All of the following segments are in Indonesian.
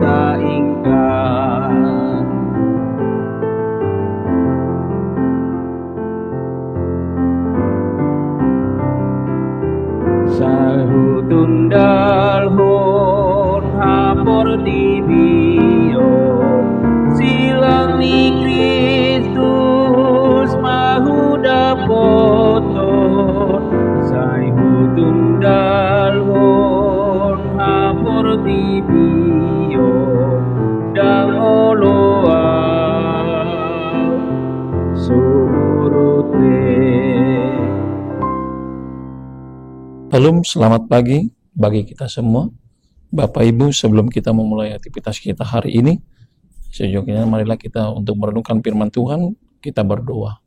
tak ingkar. Sahu tundal hon hapor tibio silang ni Kristus mahu dapoton. Sahu tundal hon hapor tibio dang oloa surute. Salam, selamat pagi bagi kita semua. Bapak Ibu, sebelum kita memulai aktivitas kita hari ini, sejujurnya marilah kita untuk merenungkan firman Tuhan, kita berdoa.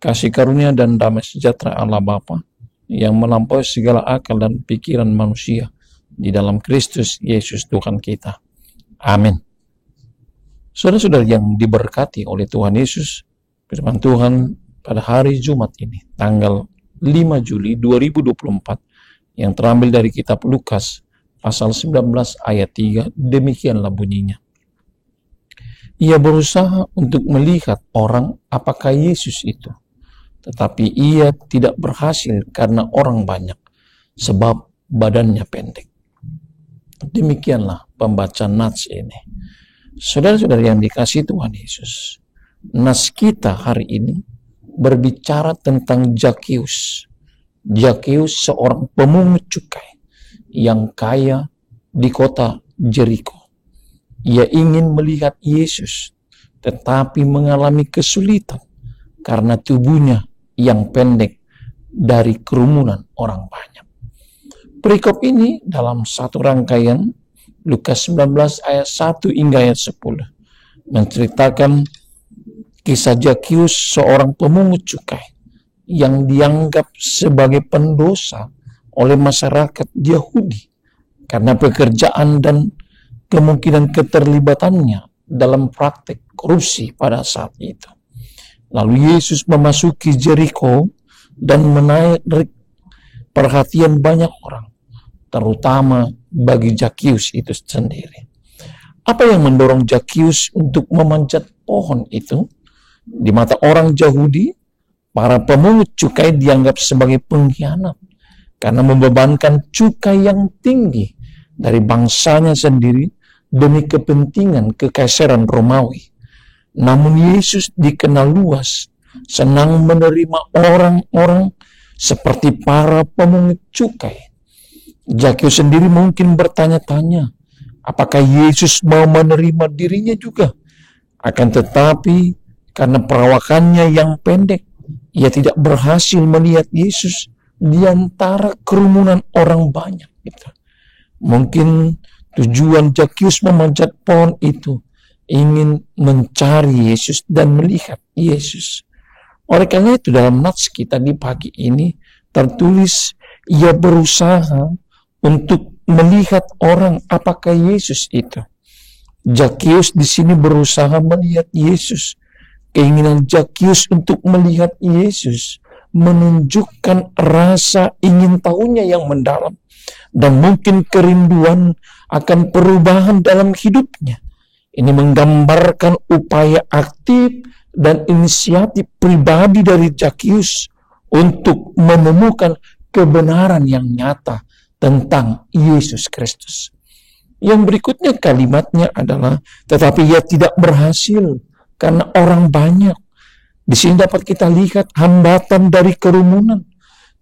Kasih karunia dan damai sejahtera Allah Bapa yang melampaui segala akal dan pikiran manusia di dalam Kristus Yesus Tuhan kita. Amin. Saudara-saudara yang diberkati oleh Tuhan Yesus, firman Tuhan pada hari Jumat ini, tanggal 5 Juli 2024 yang terambil dari kitab Lukas pasal 19 ayat 3, demikianlah bunyinya. Ia berusaha untuk melihat orang apakah Yesus itu, tetapi ia tidak berhasil karena orang banyak, sebab badannya pendek. Demikianlah pembacaan nats ini. Saudara-saudara yang dikasihi Tuhan Yesus, nats kita hari ini berbicara tentang Zakheus. Zakheus seorang pemungut cukai yang kaya di kota Jericho. Ia ingin melihat Yesus, tetapi mengalami kesulitan karena tubuhnya yang pendek dari kerumunan orang banyak. Perikop ini dalam satu rangkaian Lukas 19 ayat 1 hingga ayat 10 menceritakan kisah Zakheus, seorang pemungut cukai yang dianggap sebagai pendosa oleh masyarakat Yahudi karena pekerjaan dan kemungkinan keterlibatannya dalam praktek korupsi pada saat itu. Lalu Yesus memasuki Jericho dan menarik perhatian banyak orang, terutama bagi Zakheus itu sendiri. Apa yang mendorong Zakheus untuk memanjat pohon itu? Di mata orang Yahudi, para pemungut cukai dianggap sebagai pengkhianat karena membebankan cukai yang tinggi dari bangsanya sendiri demi kepentingan kekaisaran Romawi. Namun Yesus dikenal luas, senang menerima orang-orang seperti para pemungut cukai. Zakheus sendiri mungkin bertanya-tanya, apakah Yesus mau menerima dirinya juga? Akan tetapi, karena perawakannya yang pendek, ia tidak berhasil melihat Yesus di antara kerumunan orang banyak. Mungkin tujuan Zakheus memanjat pohon itu ingin mencari Yesus dan melihat Yesus. Oleh karena itu dalam nats kita di pagi ini tertulis ia berusaha untuk melihat orang apakah Yesus itu. Zakheus di sini berusaha melihat Yesus. Keinginan Zakheus untuk melihat Yesus menunjukkan rasa ingin tahunya yang mendalam dan mungkin kerinduan akan perubahan dalam hidupnya. Ini menggambarkan upaya aktif dan inisiatif pribadi dari Zakheus untuk menemukan kebenaran yang nyata tentang Yesus Kristus. Yang berikutnya kalimatnya adalah, tetapi ia tidak berhasil karena orang banyak. Di sini dapat kita lihat hambatan dari kerumunan.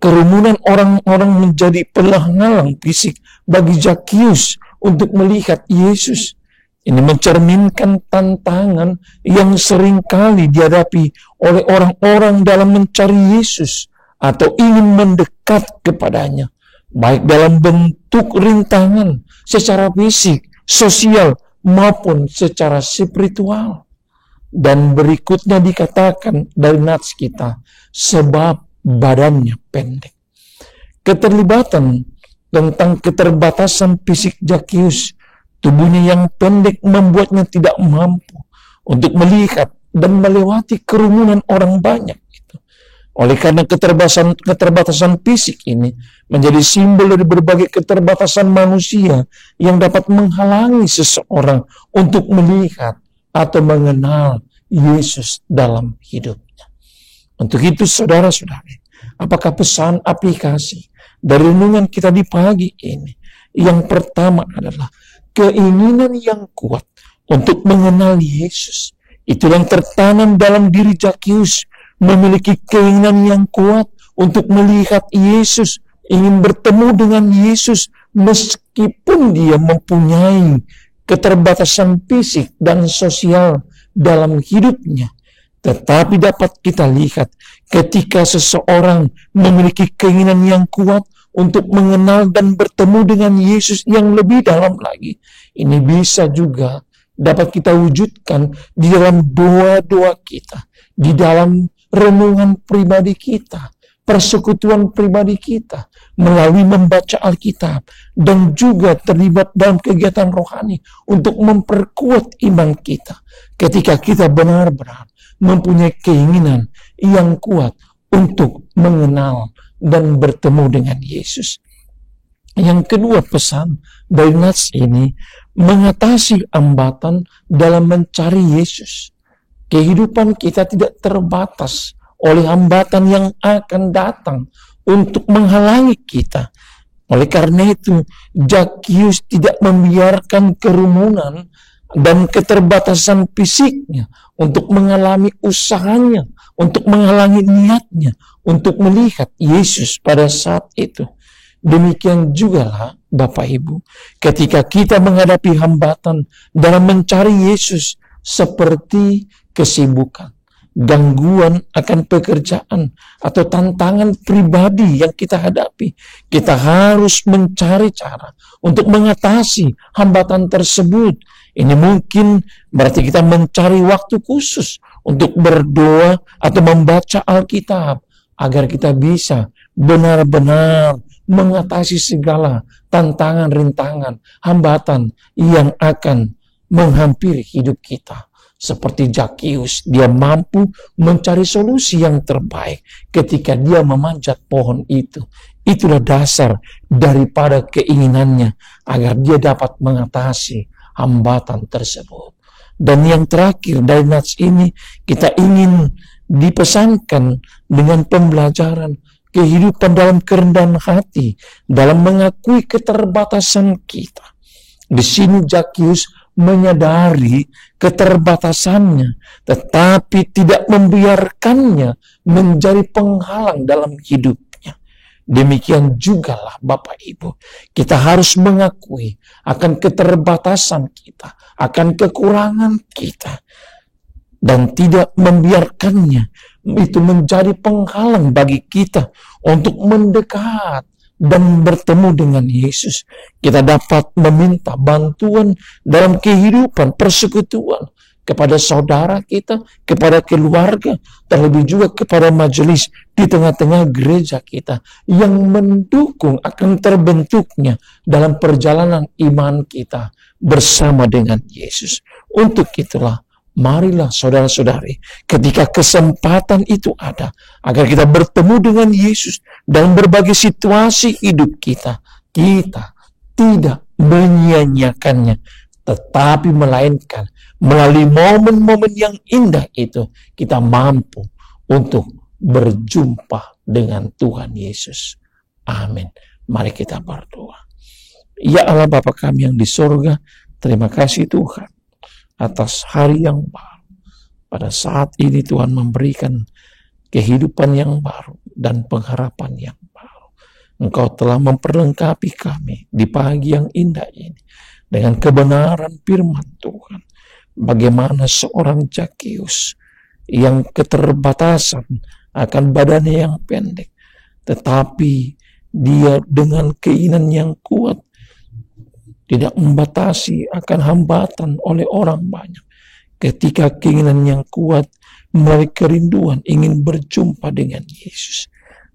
Kerumunan orang-orang menjadi penghalang fisik bagi Zakheus untuk melihat Yesus. Ini mencerminkan tantangan yang seringkali dihadapi oleh orang-orang dalam mencari Yesus atau ingin mendekat kepadanya, baik dalam bentuk rintangan secara fisik, sosial, maupun secara spiritual. Dan berikutnya dikatakan dari nats kita, sebab badannya pendek. Keterlibatan tentang keterbatasan fisik Zakheus, tubuhnya yang pendek membuatnya tidak mampu untuk melihat dan melewati kerumunan orang banyak. Oleh karena keterbatasan fisik ini menjadi simbol dari berbagai keterbatasan manusia yang dapat menghalangi seseorang untuk melihat atau mengenal Yesus dalam hidupnya. Untuk itu saudara-saudari, apakah pesan aplikasi dari renungan kita di pagi ini? Yang pertama adalah keinginan yang kuat untuk mengenal Yesus. Itulah yang tertanam dalam diri Zakius, memiliki keinginan yang kuat untuk melihat Yesus, ingin bertemu dengan Yesus meskipun dia mempunyai keterbatasan fisik dan sosial dalam hidupnya. Tetapi dapat kita lihat ketika seseorang memiliki keinginan yang kuat untuk mengenal dan bertemu dengan Yesus yang lebih dalam lagi, ini bisa juga dapat kita wujudkan di dalam doa-doa kita, di dalam renungan pribadi kita, persekutuan pribadi kita, melalui membaca Alkitab, dan juga terlibat dalam kegiatan rohani untuk memperkuat iman kita. Ketika kita benar-benar mempunyai keinginan yang kuat untuk mengenal dan bertemu dengan Yesus. Yang kedua, pesan dari nats ini mengatasi hambatan dalam mencari Yesus. Kehidupan kita tidak terbatas oleh hambatan yang akan datang untuk menghalangi kita. Oleh karena itu, Zakius tidak membiarkan kerumunan dan keterbatasan fisiknya untuk mengalami usahanya, untuk menghalangi niatnya, untuk melihat Yesus pada saat itu. Demikian jugalah Bapak Ibu, ketika kita menghadapi hambatan dalam mencari Yesus, seperti kesibukan, gangguan akan pekerjaan, atau tantangan pribadi yang kita hadapi, kita harus mencari cara untuk mengatasi hambatan tersebut. Ini mungkin berarti kita mencari waktu khusus untuk berdoa atau membaca Alkitab, agar kita bisa benar-benar mengatasi segala tantangan, rintangan, hambatan yang akan menghampiri hidup kita. Seperti Zakius, dia mampu mencari solusi yang terbaik ketika dia memanjat pohon itu. Itulah dasar daripada keinginannya agar dia dapat mengatasi hambatan tersebut. Dan yang terakhir dari nats ini, kita ingin dipesankan dengan pembelajaran kehidupan dalam kerendahan hati, dalam mengakui keterbatasan kita. Di sini Zakius menyadari keterbatasannya, tetapi tidak membiarkannya menjadi penghalang dalam hidupnya. Demikian jugalah Bapak Ibu, kita harus mengakui akan keterbatasan kita, akan kekurangan kita, dan tidak membiarkannya itu menjadi penghalang bagi kita untuk mendekat dan bertemu dengan Yesus. Kita dapat meminta bantuan dalam kehidupan persekutuan kepada saudara kita, kepada keluarga, terlebih juga kepada majelis di tengah-tengah gereja kita yang mendukung akan terbentuknya dalam perjalanan iman kita bersama dengan Yesus. Untuk itulah, marilah saudara-saudari, ketika kesempatan itu ada, agar kita bertemu dengan Yesus dalam berbagai situasi hidup kita, kita tidak menyia-nyiakannya, tetapi melainkan melalui momen-momen yang indah itu, kita mampu untuk berjumpa dengan Tuhan Yesus. Amin. Mari kita berdoa. Ya Allah Bapa kami yang di sorga, terima kasih Tuhan atas hari yang baru. Pada saat ini Tuhan memberikan kehidupan yang baru dan pengharapan yang baru. Engkau telah memperlengkapi kami di pagi yang indah ini dengan kebenaran firman Tuhan. Bagaimana seorang Zakius yang keterbatasan akan badannya yang pendek, tetapi dia dengan keinginan yang kuat tidak membatasi akan hambatan oleh orang banyak. Ketika keinginan yang kuat melalui kerinduan ingin berjumpa dengan Yesus.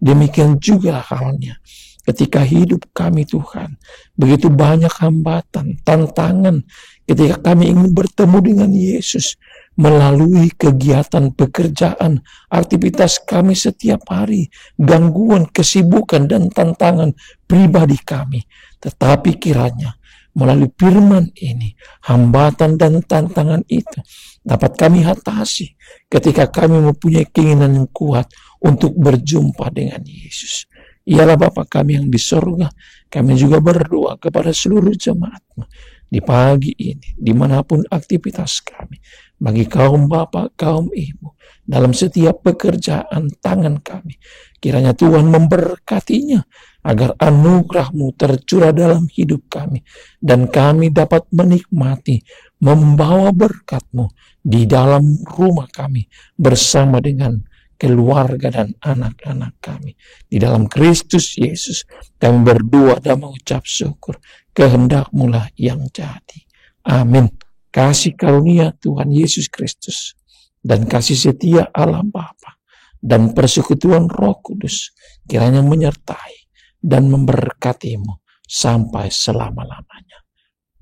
Demikian juga halnya ketika hidup kami Tuhan, begitu banyak hambatan, tantangan ketika kami ingin bertemu dengan Yesus melalui kegiatan pekerjaan, aktivitas kami setiap hari, gangguan, kesibukan, dan tantangan pribadi kami. Tetapi kiranya melalui firman ini, hambatan dan tantangan itu dapat kami atasi ketika kami mempunyai keinginan yang kuat untuk berjumpa dengan Yesus. Ialah Bapa kami yang di sorga, kami juga berdoa kepada seluruh jemaat-Mu di pagi ini, dimanapun aktivitas kami, bagi kaum Bapak, kaum Ibu, dalam setiap pekerjaan tangan kami. Kiranya Tuhan memberkatinya, agar anugerah-Mu tercurah dalam hidup kami, dan kami dapat menikmati, membawa berkat-Mu di dalam rumah kami, bersama dengan keluarga dan anak-anak kami. Di dalam Kristus Yesus kami berdoa dan mengucap syukur. Kehendak-Mu lah yang jadi. Amin. Kasih karunia Tuhan Yesus Kristus dan kasih setia Allah Bapa dan persekutuan Roh Kudus kiranya menyertai dan memberkati-Mu sampai selama-lamanya.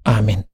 Amin.